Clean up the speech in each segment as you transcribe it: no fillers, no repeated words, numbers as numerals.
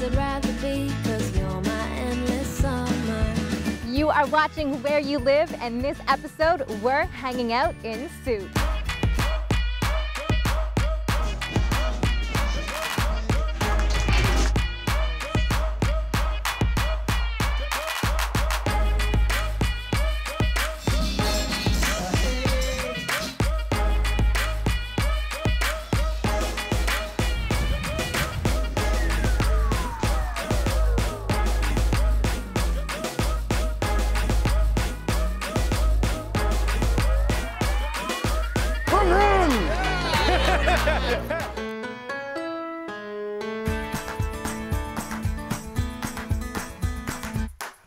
I'd rather be, 'cause you're my endless summer. You are watching Where You Live, and this episode, we're hanging out in Sooke.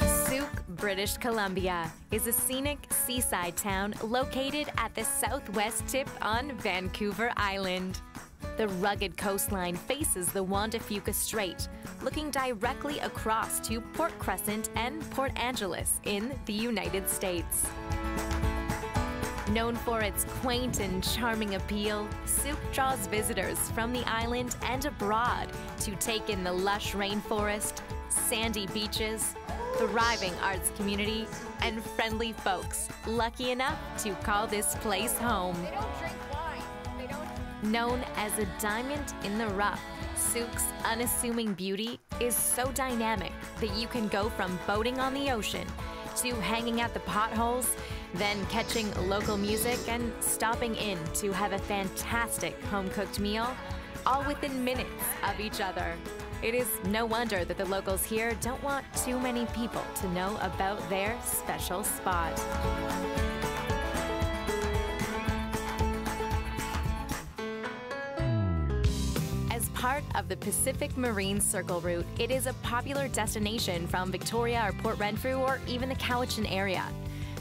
Sooke, British Columbia, is a scenic seaside town located at the southwest tip on Vancouver Island. The rugged coastline faces the Juan de Fuca Strait, looking directly across to Port Crescent and Port Angeles in the United States. Known for its quaint and charming appeal, Sooke draws visitors from the island and abroad to take in the lush rainforest, sandy beaches, thriving arts community, and friendly folks lucky enough to call this place home. They don't drink wine. Known as a diamond in the rough, Sooke's unassuming beauty is so dynamic that you can go from boating on the ocean to hanging at the potholes, then catching local music and stopping in to have a fantastic home-cooked meal, all within minutes of each other. It is no wonder that the locals here don't want too many people to know about their special spot. As part of the Pacific Marine Circle route, it is a popular destination from Victoria or Port Renfrew or even the Cowichan area.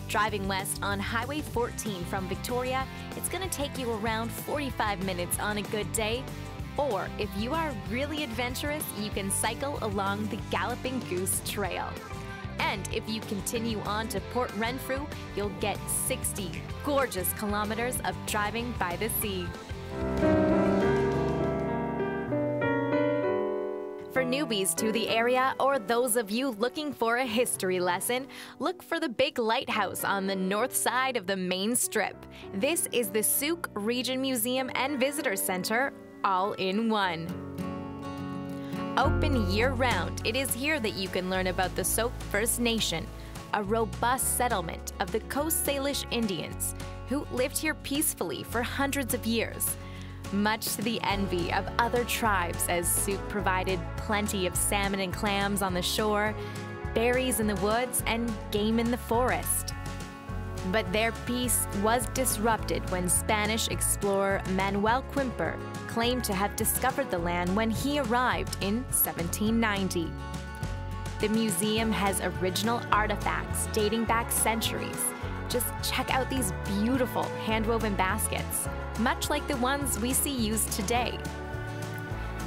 Driving west on Highway 14 from Victoria, it's going to take you around 45 minutes on a good day. Or if you are really adventurous, you can cycle along the Galloping Goose Trail. And if you continue on to Port Renfrew, you'll get 60 gorgeous kilometers of driving by the sea. For newbies to the area or those of you looking for a history lesson, look for the big lighthouse on the north side of the main strip. This is the Sooke Region Museum and Visitor Center, all in one. Open year-round, it is here that you can learn about the Sooke First Nation, a robust settlement of the Coast Salish Indians who lived here peacefully for hundreds of years, much to the envy of other tribes, as Sooke provided plenty of salmon and clams on the shore, berries in the woods, and game in the forest. But their peace was disrupted when Spanish explorer Manuel Quimper claimed to have discovered the land when he arrived in 1790. The museum has original artifacts dating back centuries. Just check out these beautiful hand-woven baskets, much like the ones we see used today.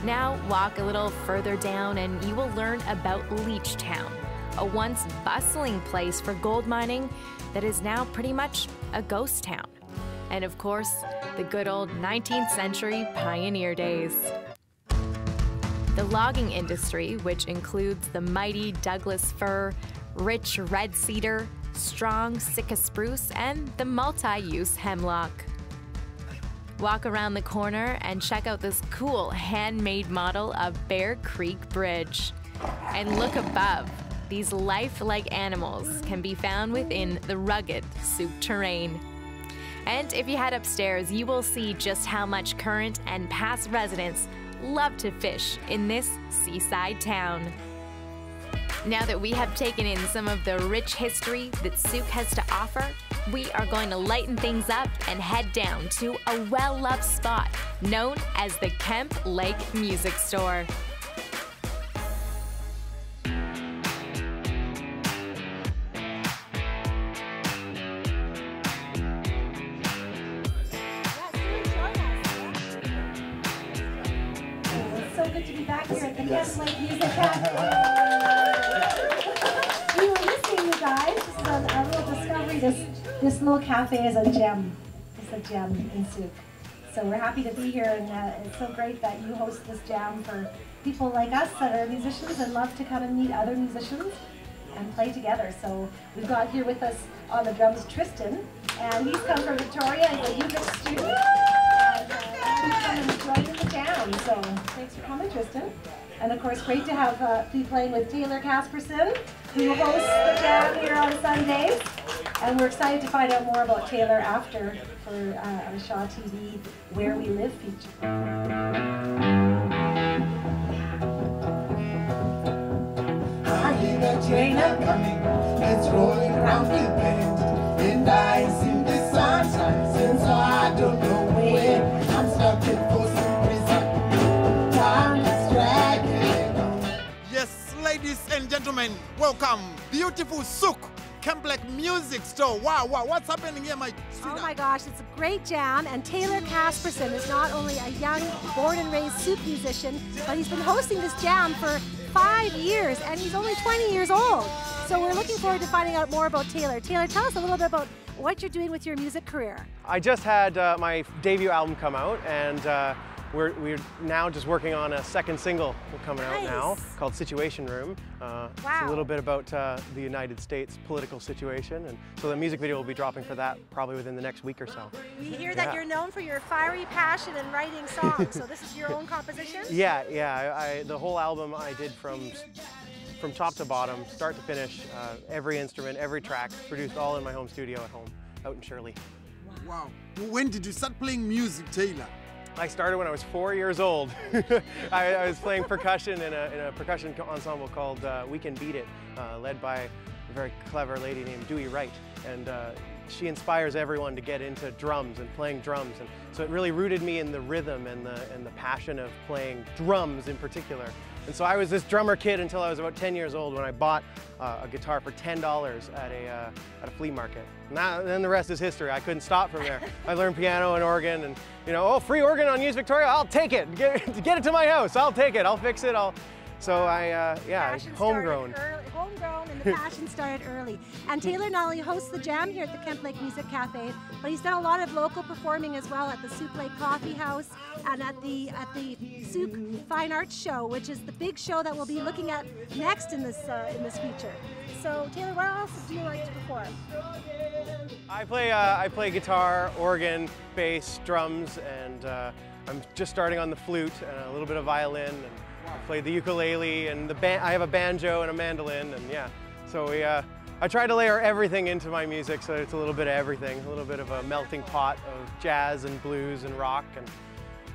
Now walk a little further down and you will learn about Leechtown, a once bustling place for gold mining that is now pretty much a ghost town. And of course, the good old 19th century pioneer days. The logging industry, which includes the mighty Douglas fir, rich red cedar, strong Sitka spruce, and the multi-use hemlock. Walk around the corner and check out this cool handmade model of Bear Creek Bridge. And look above. These lifelike animals can be found within the rugged Sooke terrain. And if you head upstairs, you will see just how much current and past residents love to fish in this seaside town. Now that we have taken in some of the rich history that Sooke has to offer, we are going to lighten things up and head down to a well-loved spot known as the Kemp Lake Music Store. So good to be back here at the Kemp Lake Music Cafe. We were missing you guys. This is a little discovery. This little cafe is a gem. It's a gem in Sooke. So we're happy to be here, and it's so great that you host this jam for people like us that are musicians and love to come and meet other musicians and play together. So we've got here with us on the drums Tristan, and he's come from Victoria. He's a UVic student, and he's come and joined the jam. So thanks for coming, Tristan. And of course, great to have be playing with Taylor Casperson, who hosts the jam here on Sundays. And we're excited to find out more about Taylor after for our Shaw TV Where We Live feature. I hear the train coming, it's rolling around the bend, and I see the sunshine, since I don't know where. I'm stuck in some prison, time is dragging on. Yes, ladies and gentlemen, welcome, beautiful Sooke Music Store. Wow, what's happening here, my sweetheart? Oh my gosh, it's a great jam, and Taylor Casperson is not only a young, born and raised Sooke musician, but he's been hosting this jam for 5 years, and he's only 20 years old. So we're looking forward to finding out more about Taylor. Taylor, tell us a little bit about what you're doing with your music career. I just had my debut album come out, and we're now just working on a second single coming out now called Situation Room. It's a little bit about the United States political situation, and so the music video will be dropping for that probably within the next week or so. We hear that you're known for your fiery passion in writing songs, so this is your own composition? Yeah. The whole album I did from top to bottom, start to finish, every instrument, every track, produced all in my home studio at home, out in Shirley. Wow. When did you start playing music, Taylor? I started when I was 4 years old. I was playing percussion in a percussion ensemble called We Can Beat It, led by a very clever lady named Dewey Wright. And she inspires everyone to get into drums and playing drums. And so it really rooted me in the rhythm and the passion of playing drums in particular. And so I was this drummer kid until I was about 10 years old when I bought a guitar for $10 at a flea market. And then the rest is history. I couldn't stop from there. I learned piano and organ, and oh, free organ on Use Victoria, I'll take it. Get it to my house, I'll take it, I'll fix it. So homegrown. Homegrown, and the passion started early. And Taylor not only hosts the jam here at the Kemp Lake Music Cafe, but he's done a lot of local performing as well at the Sooke Lake Coffee House and at the Sooke Fine Arts Show, which is the big show that we'll be looking at next in this feature. So Taylor, what else do you like to perform? I play guitar, organ, bass, drums, and I'm just starting on the flute and a little bit of violin. And I played the ukulele, and I have a banjo and a mandolin, and yeah. So I try to layer everything into my music, so it's a little bit of everything, a little bit of a melting pot of jazz and blues and rock,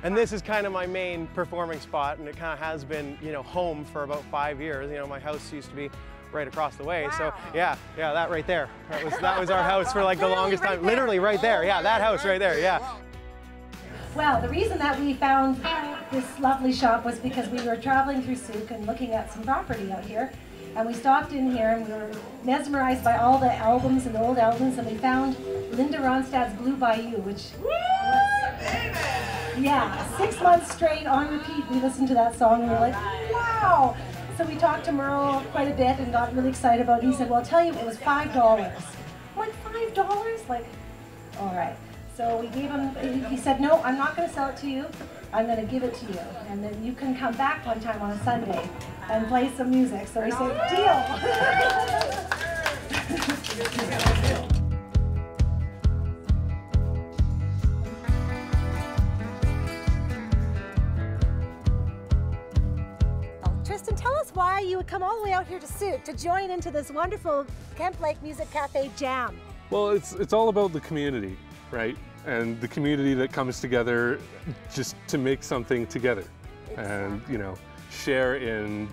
and this is kind of my main performing spot, and it kind of has been, home for about 5 years. My house used to be right across the way, so yeah, that right there. That was our house for like the longest time. Literally right there, yeah, that house right there, yeah. Well, the reason that we found this lovely shop was because we were traveling through Sooke and looking at some property out here, and we stopped in here and we were mesmerized by all the albums and the old albums, and we found Linda Ronstadt's Blue Bayou, which was, 6 months straight on repeat. We listened to that song and we were like, wow! So we talked to Merle quite a bit and got really excited about it. He said, well, I'll tell you, it was $5. I'm like, $5? Like, all right. So we gave him, he said, no, I'm not going to sell it to you. I'm going to give it to you. And then you can come back one time on a Sunday and play some music. So we said, deal. Tristan, tell us why you would come all the way out here to Sooke to join into this wonderful Kemp Lake Music Cafe jam. Well, it's all about the community, right? And the community that comes together just to make something together. Exactly. And, share in,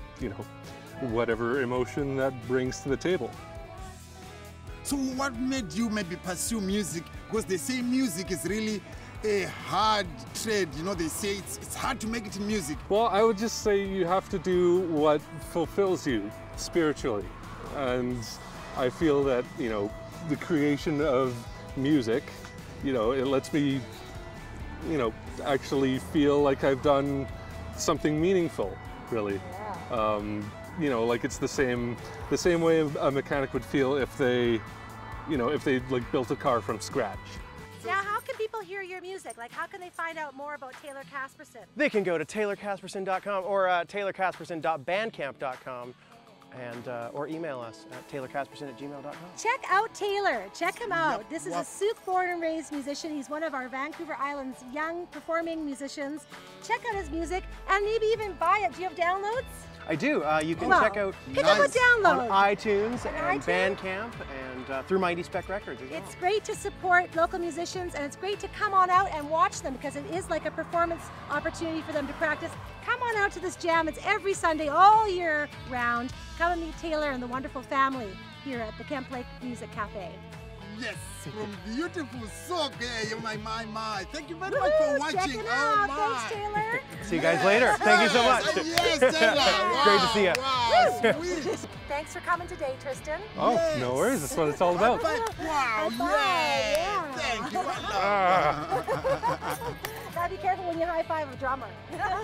whatever emotion that brings to the table. So what made you maybe pursue music? Because they say music is really a hard trade. They say it's hard to make it in music. Well, I would just say you have to do what fulfills you spiritually. And I feel that, the creation of music, it lets me, actually feel like I've done something meaningful, really. Yeah. Like it's the same way a mechanic would feel if they, like built a car from scratch. Now, how can people hear your music? Like, how can they find out more about Taylor Casperson? They can go to taylorcasperson.com or taylorcasperson.bandcamp.com and or email us at taylorcasperson@gmail.com. Check out Taylor. Check him out. This is a Sooke born and raised musician. He's one of our Vancouver Island's young performing musicians. Check out his music and maybe even buy it. Do you have downloads? I do. You can check out pick up a download on iTunes and Bandcamp and through Mighty Spec Records as well. It's great to support local musicians, and it's great to come on out and watch them because it is like a performance opportunity for them to practice. Come on out to this jam. It's every Sunday all year round. Come and meet Taylor and the wonderful family here at the Kemp Lake Music Cafe. Yes, from beautiful Sooke. My. Thank you very much for watching. Check it out. My. Thanks, Taylor. See you guys later. Thank you so much. Yes, Taylor. Wow, great to see you. Wow, sweet. Thanks for coming today, Tristan. Oh, no worries. That's what it's all about. Wow, yeah. Thank you. Now be careful when you high five a drummer.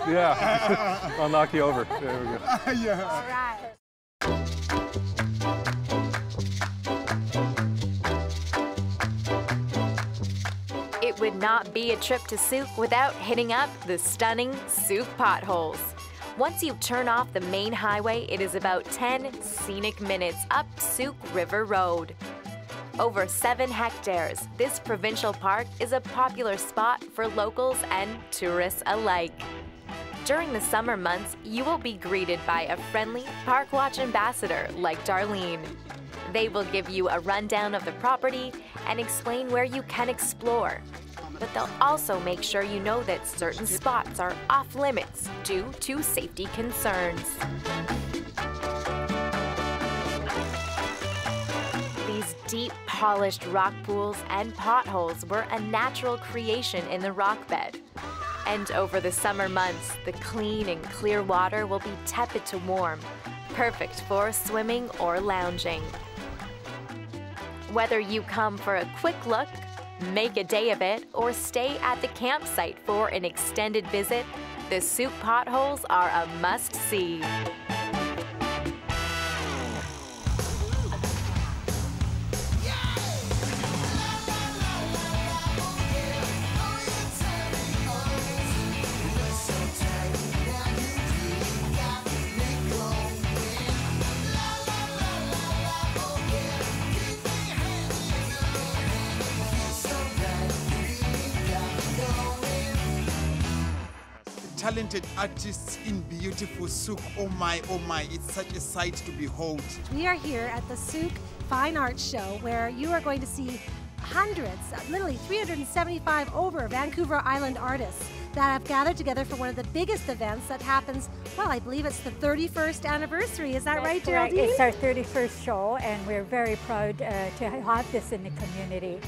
Yeah, I'll knock you over. There we go. Yeah. All right. It would not be a trip to Sooke without hitting up the stunning Sooke potholes. Once you turn off the main highway, it is about 10 scenic minutes up Sooke River Road. Over 7 hectares, this provincial park is a popular spot for locals and tourists alike. During the summer months, you will be greeted by a friendly Park Watch ambassador like Darlene. They will give you a rundown of the property and explain where you can explore. But they'll also make sure you know that certain spots are off limits due to safety concerns. These deep, polished rock pools and potholes were a natural creation in the rock bed. And over the summer months, the clean and clear water will be tepid to warm, perfect for swimming or lounging. Whether you come for a quick look, make a day of it, or stay at the campsite for an extended visit, the Sooke potholes are a must-see. Talented artists in beautiful Sooke. Oh my, it's such a sight to behold. We are here at the Sooke Fine Arts Show where you are going to see hundreds, literally 375 over Vancouver Island artists that have gathered together for one of the biggest events that happens, well, I believe it's the 31st anniversary. Is that right, correct. Geraldine? It's our 31st show, and we're very proud to have this in the community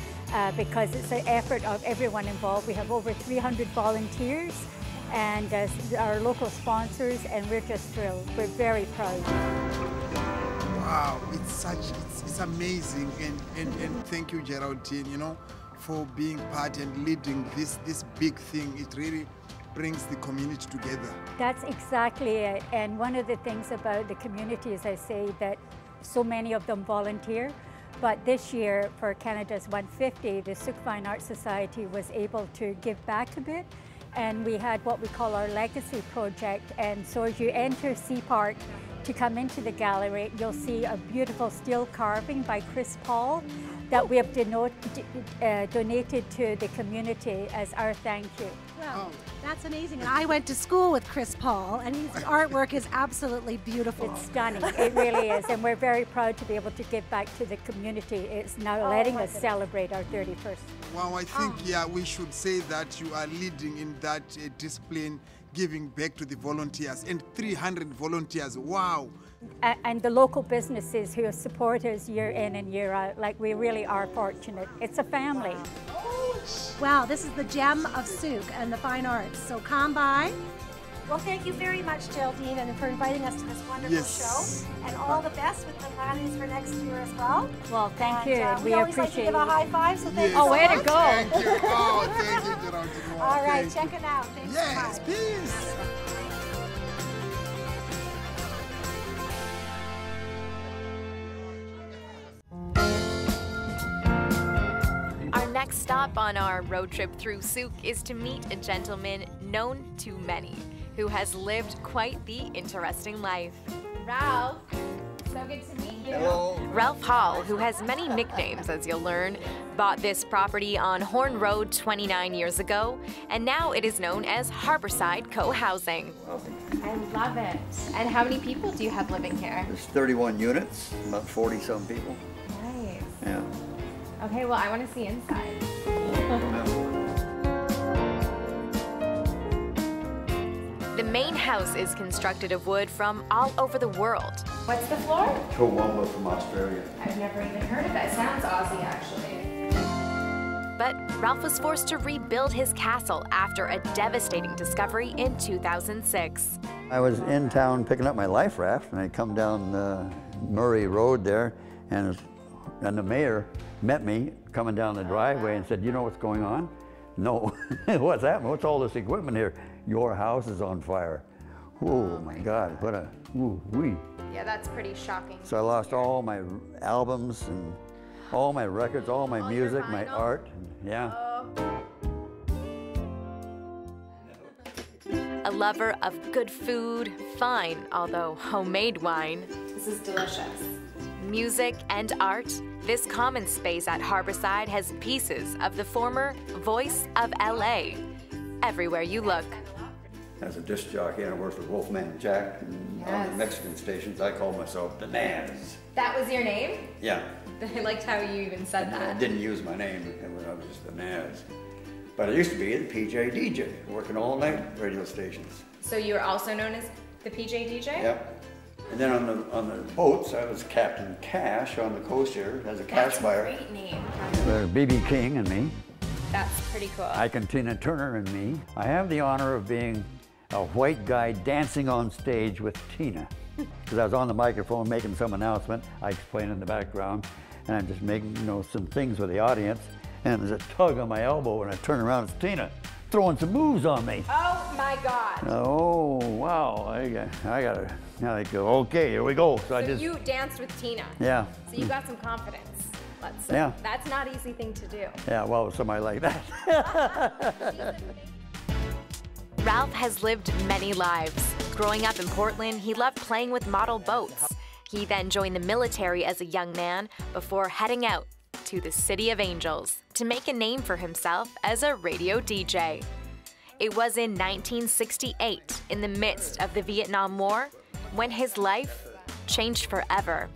because it's an effort of everyone involved. We have over 300 volunteers and our local sponsors, and we're just thrilled. We're very proud. Wow, it's amazing, and thank you, Geraldine, you know, for being part and leading this big thing. It really brings the community together. That's exactly it. And one of the things about the community is I say that so many of them volunteer. But this year, for Canada's 150, the Sooke Fine Arts Society was able to give back a bit. And we had what we call our legacy project. And so as you enter Sea Park to come into the gallery, you'll see a beautiful steel carving by Chris Paul that we have donated to the community as our thank you. Well, that's amazing. And I went to school with Chris Paul, and his artwork is absolutely beautiful. It's stunning. It really is. And we're very proud to be able to give back to the community. It's now letting us celebrate our 31st. Wow, I think, yeah, we should say that you are leading in that discipline, giving back to the volunteers, and 300 volunteers, wow. And the local businesses who support us year in and year out, like we really are fortunate. It's a family. Wow, this is the gem of Sooke and the fine arts. So come by. Well, thank you very much, Geraldine, and for inviting us to this wonderful show. And all the best with the plannings for next year as well. Well, thank you. We always like to give a high five, so thank you Oh, so way much. to go. Thank you. Oh, thank you, Geraldine. All right, check it out. Thanks so Yes, much. peace. Our next stop on our road trip through Sooke is to meet a gentleman known to many who has lived quite the interesting life. Ralph, so good to meet you. Hello. Ralph Hall, who has many nicknames as you'll learn, bought this property on Horn Road 29 years ago, and now it is known as Harborside Co-Housing. I love it. And how many people do you have living here? There's 31 units, about 40-some people. Nice. Yeah. Okay, well, I want to see inside. The main house is constructed of wood from all over the world. What's the floor? Toowoomba from Australia. I've never even heard of that. Sounds Aussie, actually. But Ralph was forced to rebuild his castle after a devastating discovery in 2006. I was in town picking up my life raft, and I come down Murray Road there, and the mayor met me coming down the driveway and said, "You know what's going on?" "No." "What's happening? What's all this equipment here?" "Your house is on fire." Oh my God, what a woo-wee. Yeah, that's pretty shocking. So I lost all my albums and all my records, all my music, my art, yeah. A lover of good food, fine, although homemade wine. This is delicious. Music and art, this common space at Harborside has pieces of the former voice of LA. Everywhere you look. As a disc jockey, and I worked with Wolfman Jack and on the Mexican stations. I called myself the Naz. That was your name? Yeah. I liked how you even said I that. didn't use my name when I was just the Naz. But I used to be the PJ DJ, working all night radio stations. So you were also known as the PJ DJ? Yep. And then on the boats, I was Captain Cash on the coast here as a cash buyer. That's a great name. There's B.B. King and me. That's pretty cool. Ike and Tina Turner and me. I have the honor of being a white guy dancing on stage with Tina. Because I was on the microphone making some announcement, Ike's playing in the background, and I'm just making some things with the audience, and there's a tug on my elbow, and I turn around, it's Tina throwing some moves on me. Oh my God. Oh, wow, I gotta, now I go, okay, here we go. So you danced with Tina. Yeah. So you got some confidence. Let's say. Yeah. That's not an easy thing to do. Yeah, well, with somebody like that. Ralph has lived many lives. Growing up in Portland, he loved playing with model boats. He then joined the military as a young man before heading out to the City of Angels to make a name for himself as a radio DJ. It was in 1968, in the midst of the Vietnam War, when his life changed forever.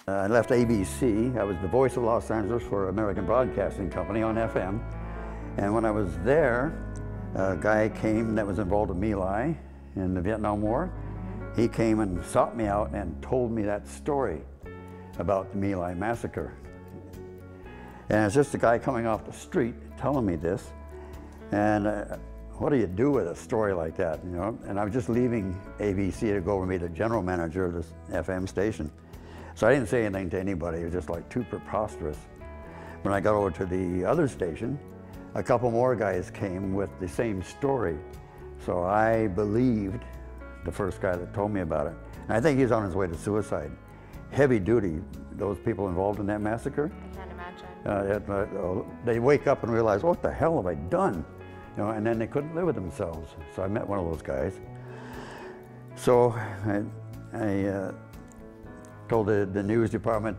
I left ABC. I was the voice of Los Angeles for American Broadcasting Company on FM. And when I was there, a guy came that was involved with My Lai in the Vietnam War. He came and sought me out and told me that story about the My Lai massacre. And it's just a guy coming off the street telling me this. And what do you do with a story like that, And I was just leaving ABC to go over and meet the general manager of this FM station. So I didn't say anything to anybody. It was just like too preposterous. When I got over to the other station, a couple more guys came with the same story. So I believed the first guy that told me about it. And I think he's on his way to suicide. Heavy duty, those people involved in that massacre. I can't imagine. They wake up and realize, what the hell have I done? And then they couldn't live with themselves. So I met one of those guys. So I told the news department,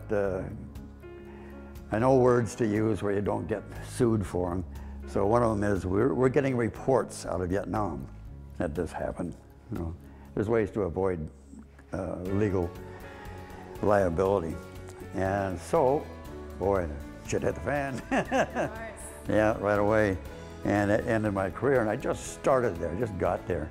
I know words to use where you don't get sued for them. So one of them is, we're getting reports out of Vietnam that this happened. There's ways to avoid legal liability. And so, boy, shit hit the fan. Yeah, right away. And it ended my career, and I just started there, just got there.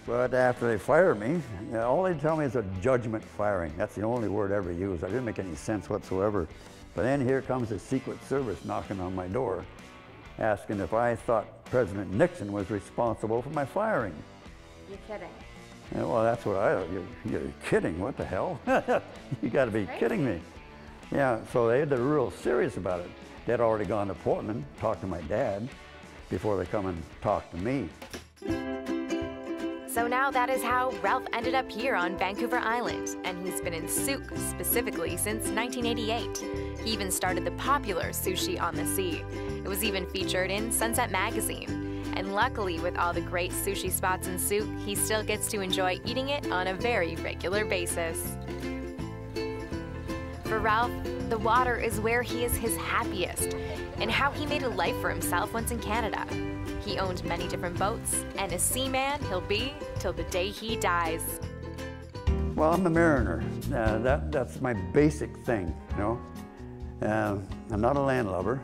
But after they fired me, all they tell me is a judgment firing. That's the only word I ever used. I didn't make any sense whatsoever. But then here comes the Secret Service knocking on my door, asking if I thought President Nixon was responsible for my firing. You're kidding. Well, that's what you're kidding, what the hell? You gotta be kidding me. Yeah, so they're real serious about it. They'd already gone to Portland, talked to my dad, before they come and talk to me. So now that is how Ralph ended up here on Vancouver Island, and he's been in Sooke specifically since 1988. He even started the popular Sushi on the Sea. It was even featured in Sunset Magazine. And luckily, with all the great sushi spots in Sooke, he still gets to enjoy eating it on a very regular basis. For Ralph, the water is where he is his happiest, and how he made a life for himself once in Canada. He owned many different boats, and a seaman he'll be till the day he dies. Well, I'm a mariner. That's my basic thing, you know. I'm not a landlubber.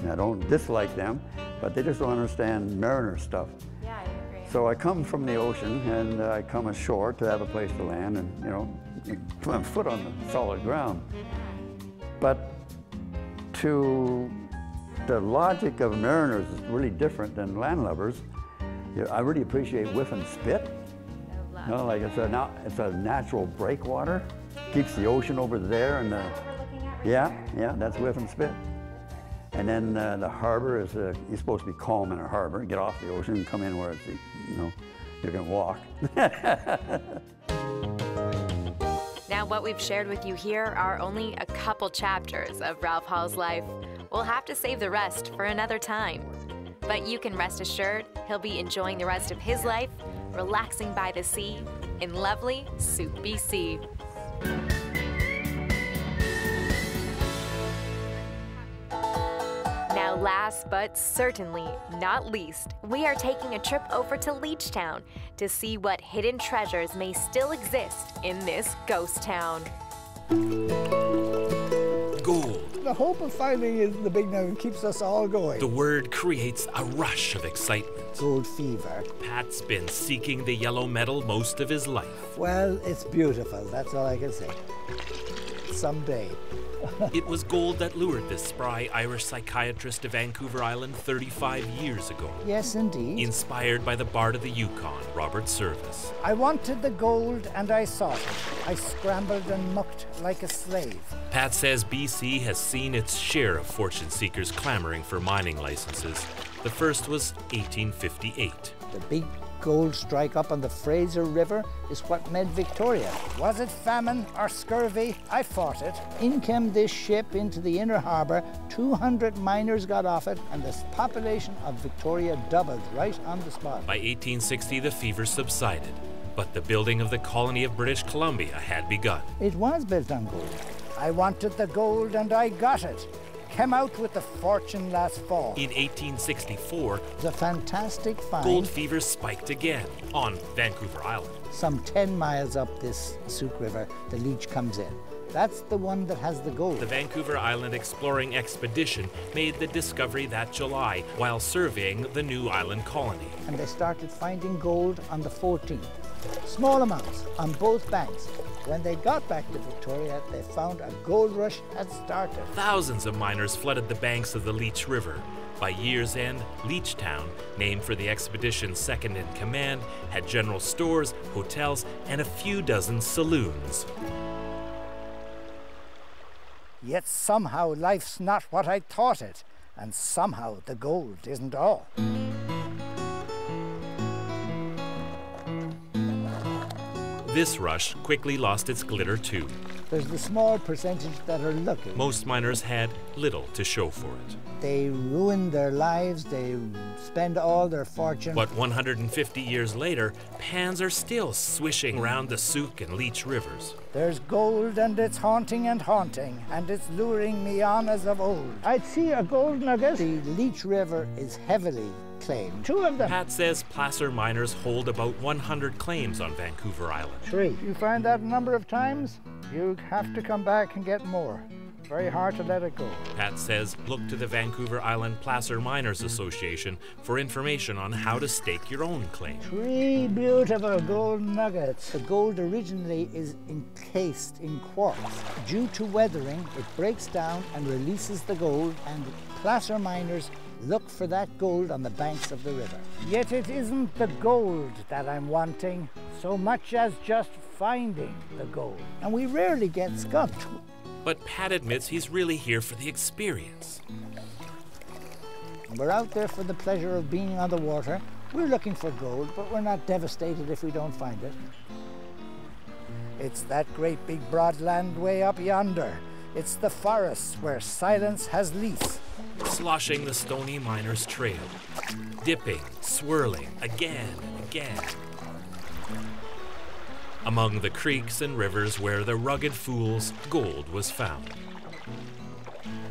I don't dislike them, but they just don't understand mariner stuff. Yeah, I agree. So I come from the ocean, and I come ashore to have a place to land, and you know, put my foot on the solid ground. But the logic of mariners is really different than landlubbers. I really appreciate whiff and spit. You know, like it's a natural breakwater, keeps the ocean over there, and yeah, that's whiff and spit. And then the harbor is you're supposed to be calm in a harbor, get off the ocean and come in where it's, you know, you can walk. Now, what we've shared with you here are only a couple chapters of Ralph Hall's life. We'll have to save the rest for another time. But you can rest assured he'll be enjoying the rest of his life, relaxing by the sea in lovely Sooke BC. Now, last but certainly not least, we are taking a trip over to Leechtown to see what hidden treasures may still exist in this ghost town. Gold. The hope of finding is the big number keeps us all going. The word creates a rush of excitement. Gold fever. Pat's been seeking the yellow metal most of his life. Well, it's beautiful. That's all I can say. Someday. It was gold that lured this spry Irish psychiatrist to Vancouver Island 35 years ago. Yes, indeed. Inspired by the Bard of the Yukon, Robert Service. I wanted the gold and I sought it. I scrambled and mucked like a slave. Pat says BC has seen its share of fortune seekers clamoring for mining licenses. The first was 1858. The big gold strike up on the Fraser River is what made Victoria. Was it famine or scurvy? I fought it. In came this ship into the inner harbour, 200 miners got off it, and the population of Victoria doubled right on the spot. By 1860, the fever subsided, but the building of the colony of British Columbia had begun. It was built on gold. I wanted the gold and I got it. Came out with the fortune last fall. In 1864, the fantastic find. Gold fever spiked again on Vancouver Island. Some 10 miles up this Sooke River, the leech comes in. That's the one that has the gold. The Vancouver Island Exploring Expedition made the discovery that July while surveying the new island colony. And they started finding gold on the 14th. Small amounts on both banks. When they got back to Victoria, they found a gold rush had started. Thousands of miners flooded the banks of the Leech River. By year's end, Leechtown, named for the expedition's second in command, had general stores, hotels, and a few dozen saloons. Yet somehow life's not what I thought it, and somehow the gold isn't all. This rush quickly lost its glitter too. There's the small percentage that are lucky. Most miners had little to show for it. They ruin their lives, they spend all their fortune. But 150 years later, pans are still swishing around the Sooke and Leech rivers. There's gold and it's haunting, and it's luring me on as of old. I'd see a gold nugget. The Leech River is heavily claimed. 2 of them. Pat says placer miners hold about 100 claims on Vancouver Island. 3. You find that a number of times, you have to come back and get more. Very hard to let it go. Pat says look to the Vancouver Island Placer Miners Association for information on how to stake your own claim. 3 beautiful gold nuggets. The gold originally is encased in quartz. Due to weathering, it breaks down and releases the gold, and placer miners look for that gold on the banks of the river. Yet it isn't the gold that I'm wanting so much as just finding the gold. And we rarely get skunked. But Pat admits he's really here for the experience. We're out there for the pleasure of being on the water, We're looking for gold, but we're not devastated if we don't find it. It's that great big broad land way up yonder. It's the forests where silence has lease. Sloshing the stony miner's trail, dipping, swirling, again and again. Among the creeks and rivers where the rugged fools gold was found.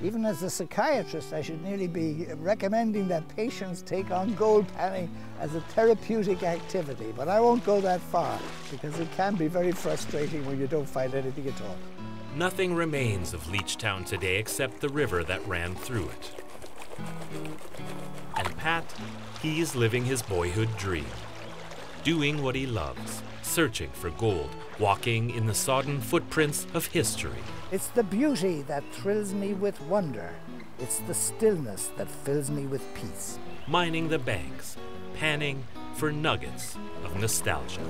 Even as a psychiatrist, I should nearly be recommending that patients take on gold panning as a therapeutic activity, but I won't go that far because it can be very frustrating when you don't find anything at all. Nothing remains of Leechtown today except the river that ran through it. And Pat, he's living his boyhood dream, doing what he loves, searching for gold, walking in the sodden footprints of history. It's the beauty that thrills me with wonder. It's the stillness that fills me with peace. Mining the banks, panning for nuggets of nostalgia.